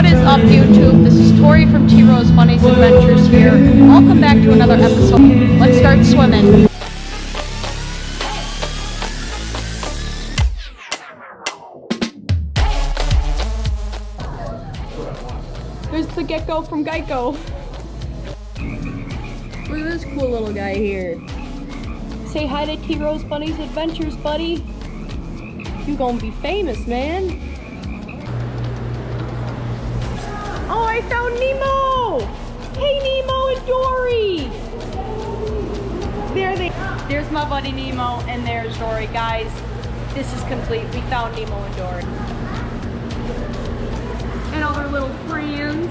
What is up, YouTube? This is Tori from T Rose Bunny's Adventures here. Welcome back to another episode. Let's start swimming. There's the gecko from Geico. Look at this cool little guy here. Say hi to T Rose Bunny's Adventures, buddy. You gonna be famous, man. Oh, I found Nemo! Hey, Nemo and Dory! There's my buddy Nemo, and there's Dory. Guys, this is complete. We found Nemo and Dory. And all their little friends.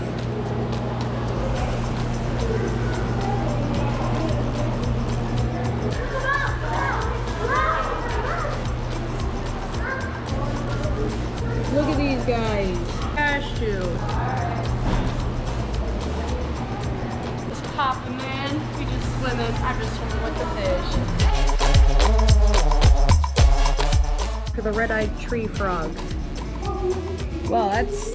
Look at these guys. Cashapp. Just popping, man. We just swimming. I'm just swimming with the fish. For the red-eyed tree frog. Well, that's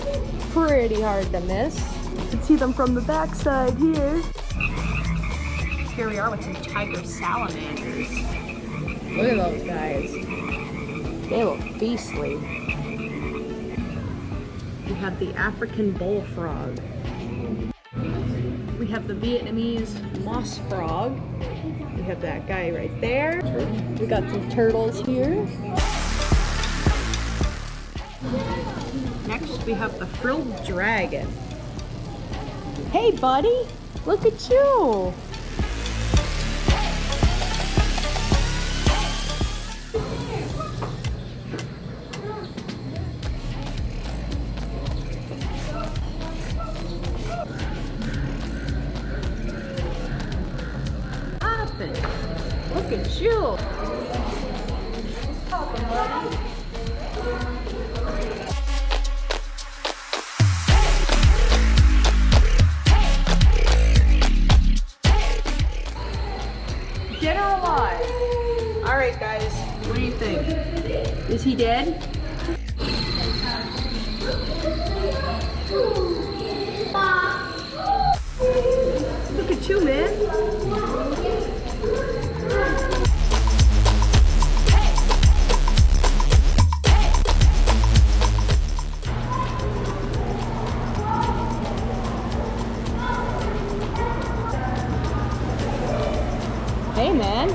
pretty hard to miss. You can see them from the backside here. Here we are with some tiger salamanders. Look at those guys. They look beastly. We have the African bullfrog. We have the Vietnamese moss frog. We have that guy right there. We got some turtles here. Next, we have the frilled dragon. Hey, buddy! Look at you! Look at you! What's poppin', buddy? Dead or alive? Alright guys, what do you think? Is he dead? Look at you, man. Hey, man.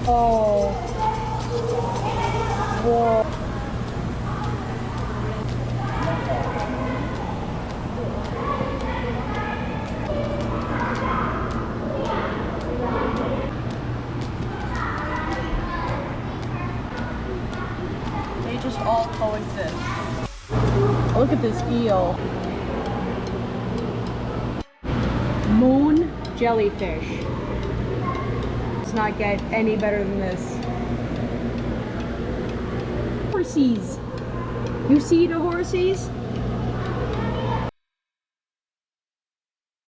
Oh. Whoa. They just all coexist. Look at this eel. Moon jellyfish. Let's not get any better than this. Horsies. You see the horsies?